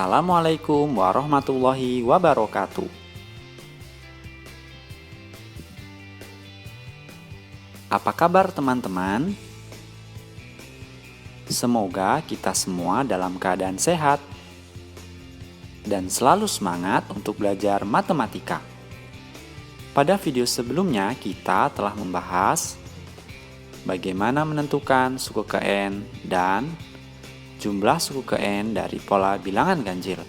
Assalamualaikum warahmatullahi wabarakatuh. Apa kabar teman-teman? Semoga kita semua dalam keadaan sehat dan selalu semangat untuk belajar matematika. Pada video sebelumnya kita telah membahas bagaimana menentukan suku ke N dan jumlah suku ke N dari pola bilangan ganjil.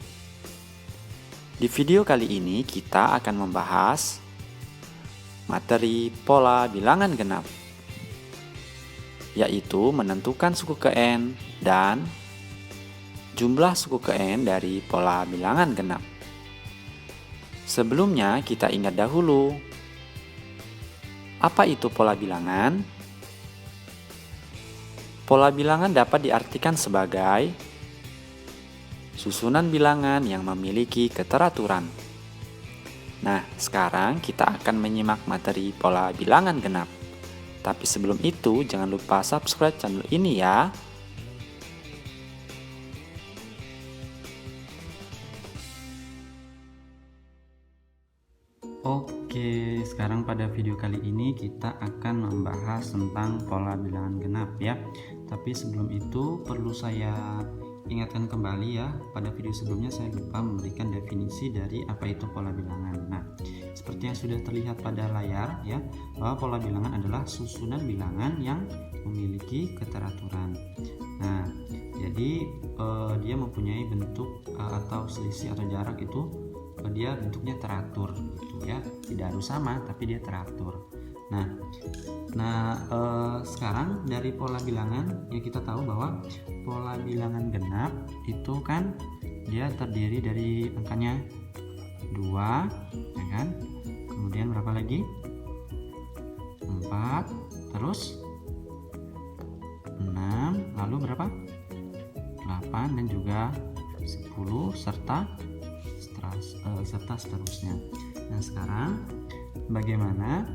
Di video kali ini kita akan membahas materi pola bilangan genap, yaitu menentukan suku ke N dan jumlah suku ke N dari pola bilangan genap. Sebelumnya kita ingat dahulu, apa itu pola bilangan? Pola bilangan dapat diartikan sebagai susunan bilangan yang memiliki keteraturan. Nah, sekarang kita akan menyimak materi pola bilangan genap. Tapi sebelum itu, jangan lupa subscribe channel ini ya. Oke, sekarang pada video kali ini kita akan membahas tentang pola bilangan genap ya. Tapi sebelum itu perlu saya ingatkan kembali ya, pada video sebelumnya saya lupa memberikan definisi dari apa itu pola bilangan. Nah, seperti yang sudah terlihat pada layar ya, bahwa pola bilangan adalah susunan bilangan yang memiliki keteraturan. Nah, jadi dia mempunyai bentuk atau selisih atau jarak itu dia bentuknya teratur gitu ya, tidak harus sama tapi dia teratur. Nah, sekarang dari pola bilangan ya, kita tahu bahwa pola bilangan genap itu kan dia terdiri dari angkanya 2 ya kan, kemudian berapa lagi, 4, terus 6, lalu berapa, 8 dan juga 10 serta seterusnya. Nah, sekarang bagaimana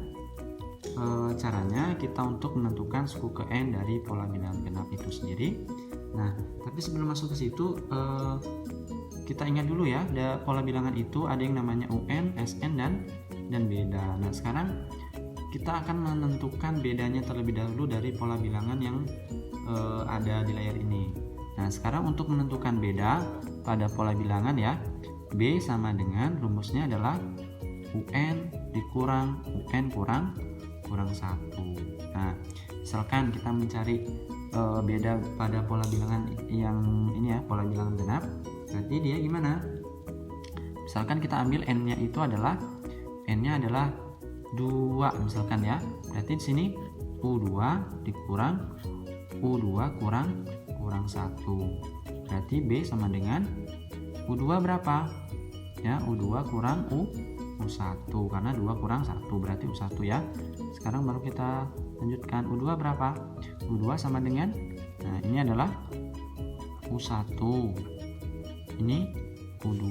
caranya kita untuk menentukan suku ke N dari pola bilangan genap itu sendiri? Nah, tapi sebelum masuk ke situ kita ingat dulu ya, pola bilangan itu ada yang namanya UN, SN dan beda. Nah, sekarang kita akan menentukan bedanya terlebih dahulu dari pola bilangan yang ada di layar ini. Nah, sekarang untuk menentukan beda pada pola bilangan ya, B sama dengan rumusnya adalah UN dikurang UN kurang 1. Nah, misalkan kita mencari beda pada pola bilangan yang ini ya, pola bilangan genap, berarti dia gimana? Misalkan kita ambil N-nya itu adalah N-nya adalah 2 misalkan ya. Berarti di sini U2 dikurang U2 kurang 1. Berarti B sama dengan U2 berapa? Ya, U2 kurang U1 karena 2 kurang 1 berarti U1 ya. Sekarang baru kita lanjutkan, U2 berapa? U2 sama dengan, nah ini adalah U1, ini U2,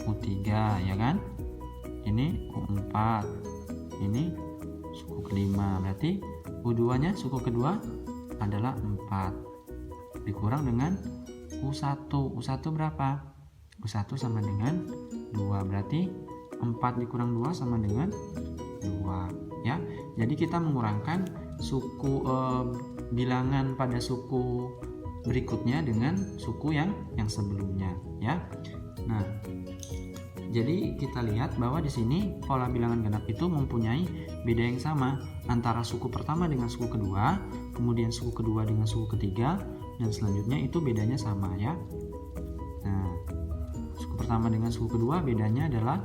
U3 ya kan, ini U4, ini suku kelima, berarti U2 nya suku kedua adalah 4 dikurang dengan U1 berapa? U1 sama dengan 2, berarti 4 dikurang 2 sama dengan 2 ya. Jadi kita mengurangkan suku bilangan pada suku berikutnya dengan suku yang sebelumnya ya. Nah, jadi kita lihat bahwa di sini pola bilangan genap itu mempunyai beda yang sama antara suku pertama dengan suku kedua, kemudian suku kedua dengan suku ketiga, dan selanjutnya itu bedanya sama ya. Nah, suku pertama dengan suku kedua bedanya adalah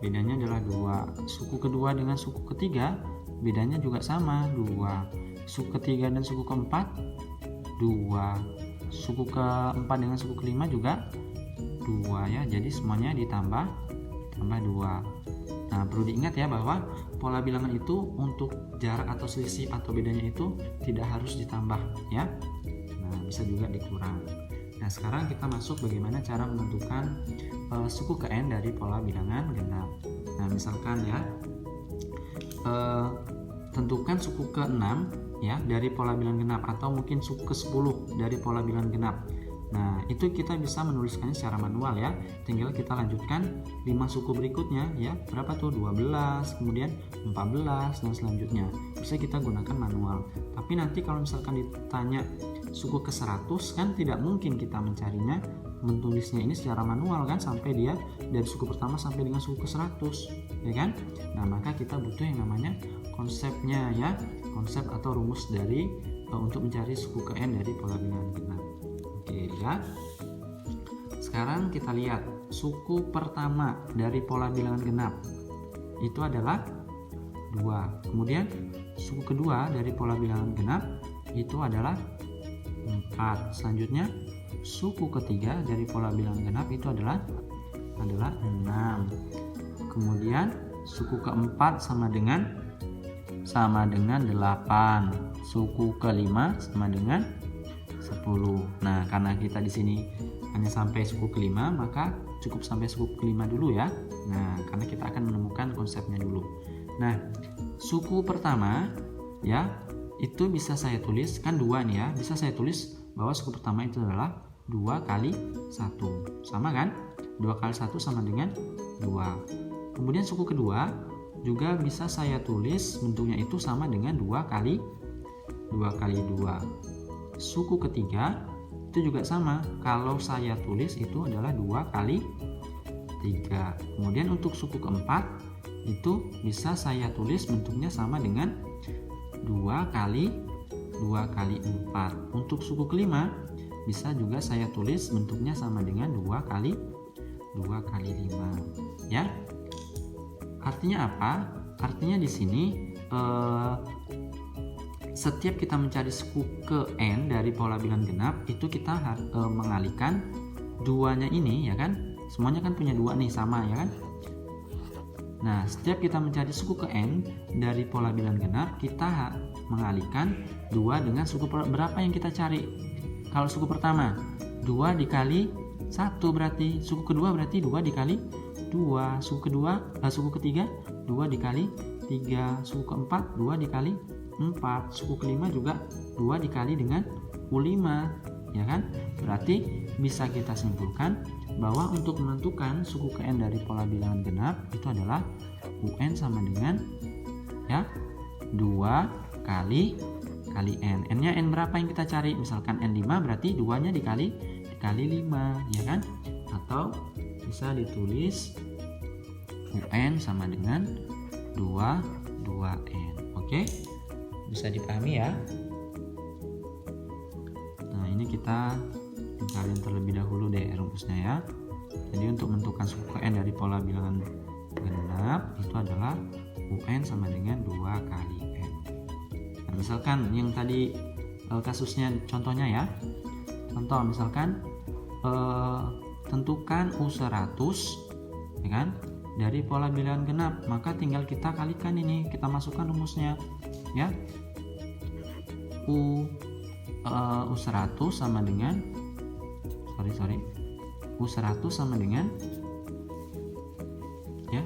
2. Suku kedua dengan suku ketiga bedanya juga sama 2. Suku ketiga dan suku keempat 2. Suku keempat dengan suku kelima juga 2 ya. Jadi semuanya ditambah 2. Nah, perlu diingat ya bahwa pola bilangan itu untuk jarak atau selisih atau bedanya itu tidak harus ditambah ya. Nah, bisa juga dikurang. Nah, sekarang kita masuk bagaimana cara menentukan suku ke N dari pola bilangan genap. Nah, misalkan ya, tentukan suku ke-6 ya dari pola bilangan genap, atau mungkin suku ke-10 dari pola bilangan genap. Nah, itu kita bisa menuliskannya secara manual ya. Tinggal kita lanjutkan 5 suku berikutnya ya. Berapa tuh? 12, kemudian 14 dan selanjutnya. Bisa kita gunakan manual. Tapi nanti kalau misalkan ditanya suku ke 100 kan tidak mungkin kita mencarinya, menulisnya ini secara manual kan, sampai dia dari suku pertama sampai dengan suku ke 100, ya kan? Nah, maka kita butuh yang namanya konsepnya ya. Konsep atau rumus dari untuk mencari suku ke n dari pola bilangan genap. Oke ya. Sekarang kita lihat suku pertama dari pola bilangan genap itu adalah 2. Kemudian suku kedua dari pola bilangan genap itu adalah 4. Selanjutnya suku ketiga dari pola bilangan genap itu adalah 6. Kemudian suku keempat sama dengan 8. Suku kelima sama dengan 10. Nah, karena kita di sini hanya sampai suku kelima, maka cukup sampai suku kelima dulu ya. Nah, karena kita akan menemukan konsepnya dulu. Nah, suku pertama ya, itu bisa saya tulis, kan 2 nih ya. Bisa saya tulis bahwa suku pertama itu adalah 2 kali 1. Sama kan? 2 kali 1 sama dengan 2. Kemudian suku kedua juga bisa saya tulis bentuknya itu sama dengan 2 kali 2. Suku ketiga itu juga sama, kalau saya tulis itu adalah 2 kali 3. Kemudian untuk suku keempat itu bisa saya tulis bentuknya sama dengan 2 kali 4. Untuk suku kelima bisa juga saya tulis bentuknya sama dengan 2 kali 5 ya. Artinya apa? Artinya di sini setiap kita mencari suku ke n dari pola bilangan genap itu kita mengalihkan 2-nya ini ya kan, semuanya kan punya 2 nih, sama ya kan. Nah, setiap kita mencari suku ke n dari pola bilangan genap, kita mengalihkan 2 dengan suku berapa yang kita cari. Kalau suku pertama 2 dikali 1 berarti suku kedua berarti 2 dikali 2, suku ketiga 2 dikali 3, suku keempat 2 dikali 4, suku kelima juga 2 dikali dengan U5 ya kan. Berarti bisa kita simpulkan bahwa untuk menentukan suku ke n dari pola bilangan genap itu adalah UN sama dengan ya 2 kali n. N-nya n berapa yang kita cari? Misalkan n5 berarti 2-nya dikali 5 ya kan. Atau bisa ditulis UN sama dengan 2n. Oke? Bisa dipahami ya. Nah, ini kita tinggalin terlebih dahulu deh rumusnya ya. Jadi untuk menentukan suku n dari pola bilangan genap itu adalah UN sama dengan 2 kali n. Nah, misalkan yang tadi kasusnya contohnya ya. Contoh misalkan tentukan U100 ya kan dari pola bilangan genap, maka tinggal kita kalikan ini, kita masukkan rumusnya ya. U100 sama dengan U100 sama dengan ya,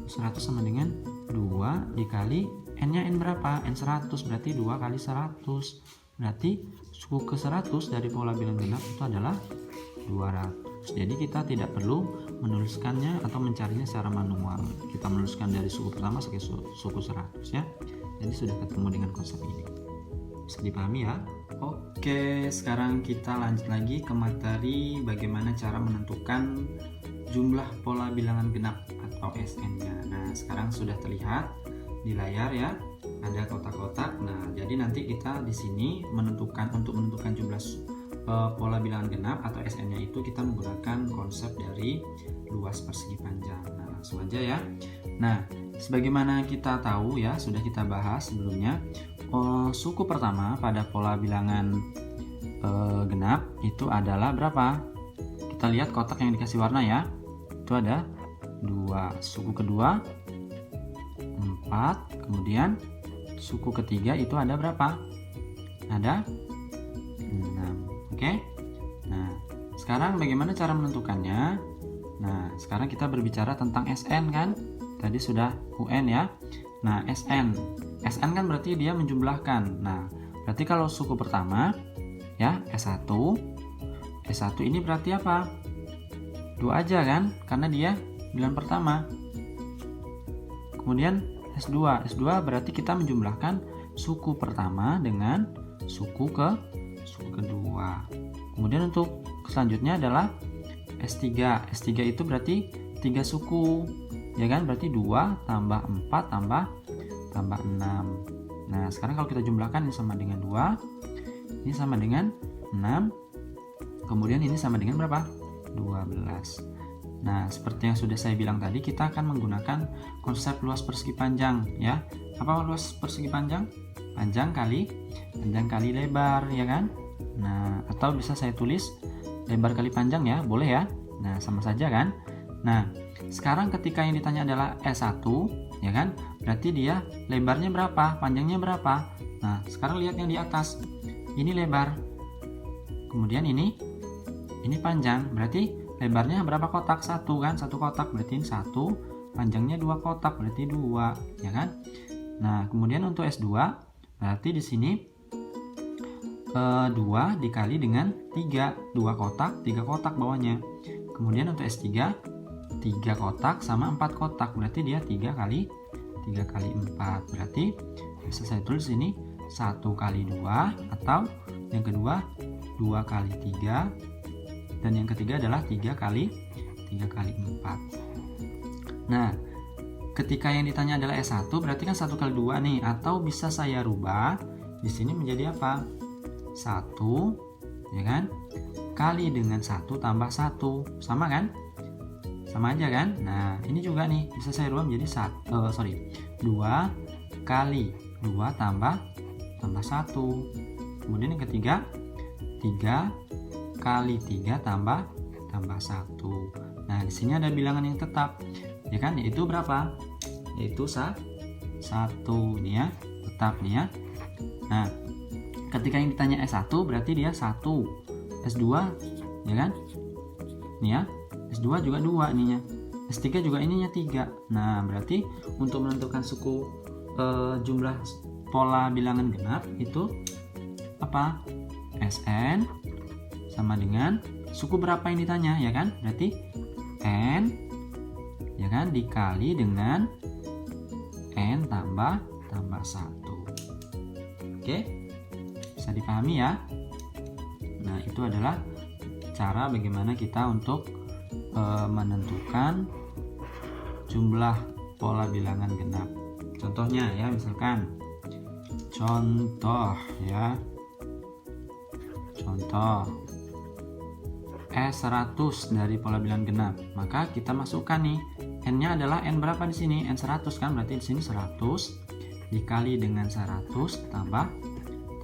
U100 sama dengan 2 dikali n-nya n berapa? N100 berarti 2 kali 100. Berarti suku ke 100 dari pola bilangan genap itu adalah 200. Jadi kita tidak perlu menuliskannya atau mencarinya secara manual. Kita menuliskan dari suku pertama sebagai suku 100 ya. Jadi sudah ketemu dengan konsep ini. Bisa dipahami ya? Oke, sekarang kita lanjut lagi ke materi bagaimana cara menentukan jumlah pola bilangan genap atau SN-nya. Nah, sekarang sudah terlihat di layar ya, ada kotak-kotak. Nah, jadi nanti kita di sini untuk menentukan jumlah pola bilangan genap atau SN-nya itu kita menggunakan konsep dari luas persegi panjang. Nah, langsung aja ya. Nah, sebagaimana kita tahu ya, sudah kita bahas sebelumnya, suku pertama pada pola bilangan genap itu adalah berapa? Kita lihat kotak yang dikasih warna ya. Itu ada 2. Suku kedua 4. Kemudian suku ketiga itu ada berapa? Ada 6. Oke. Nah, sekarang bagaimana cara menentukannya? Nah, sekarang kita berbicara tentang SN kan? Tadi sudah UN ya. Nah, SN kan berarti dia menjumlahkan. Nah, berarti kalau suku pertama ya S1, S1 ini berarti apa? 2 aja kan? Karena dia bilangan pertama. Kemudian S2. S2 berarti kita menjumlahkan suku pertama dengan suku kedua. Kemudian untuk selanjutnya adalah S3. S3 itu berarti 3 suku. Ya kan? Berarti 2 tambah 4 tambah 6. Nah, sekarang kalau kita jumlahkan ini sama dengan 2, ini sama dengan 6, kemudian ini sama dengan berapa? 12. Nah, seperti yang sudah saya bilang tadi, kita akan menggunakan konsep luas persegi panjang ya. Apa luas persegi panjang? Panjang kali lebar, ya kan? Nah, atau bisa saya tulis lebar kali panjang ya, boleh ya. Nah, sama saja kan? Nah, sekarang ketika yang ditanya adalah S1, ya kan? Berarti dia lebarnya berapa, panjangnya berapa? Nah, sekarang lihat yang di atas. Ini lebar. Kemudian ini panjang. Berarti lebarnya berapa kotak? 1 kan? 1 kotak berarti ini 1, panjangnya 2 kotak berarti 2, ya kan? Nah, kemudian untuk S2 berarti di sini 2 dikali dengan 3, 2 kotak, 3 kotak bawahnya. Kemudian untuk S3 3 kotak sama 4 kotak, berarti dia 3 kali 4. Berarti bisa saya tulis ini 1 kali 2, atau yang kedua 2 kali 3, dan yang ketiga adalah 3 kali 4. Nah, ketika yang ditanya adalah S1 berarti kan 1 kali 2 nih, atau bisa saya rubah di sini menjadi apa? 1, ya kan? Kali dengan 1 tambah 1, sama kan? Sama aja kan? Nah, ini juga nih bisa saya rubah menjadi 2 kali 2 tambah 1. Kemudian yang ketiga 3 kali 3 tambah 1. Nah, di sini ada bilangan yang tetap, ya kan? Yaitu berapa? Yaitu 1 nih ya, tetap nih ya. Nah, ketika yang ditanya S1 berarti dia 1. S2, ya kan? Nih ya. S2 juga 2 ininya. S3 juga ininya 3. Nah, berarti untuk menentukan suku jumlah pola bilangan genap itu apa? Sn sama dengan suku berapa yang ditanya, ya kan? Berarti n, ya kan, dikali dengan n tambah 1. Oke? Bisa dipahami ya? Nah, itu adalah cara bagaimana kita untuk menentukan jumlah pola bilangan genap. Contohnya ya, misalkan contoh S100 dari pola bilangan genap, maka kita masukkan nih n-nya adalah n berapa di sini? N 100 kan, berarti di sini 100 dikali dengan 100 tambah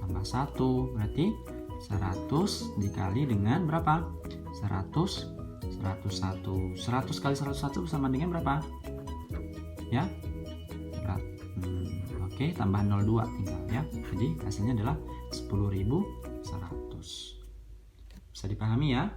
1, berarti 100 dikali dengan berapa? 101. 100 kali 101 sama dengan berapa? Ya. Oke, tambah 02 tinggal ya. Jadi hasilnya adalah 10.100. Bisa dipahami ya?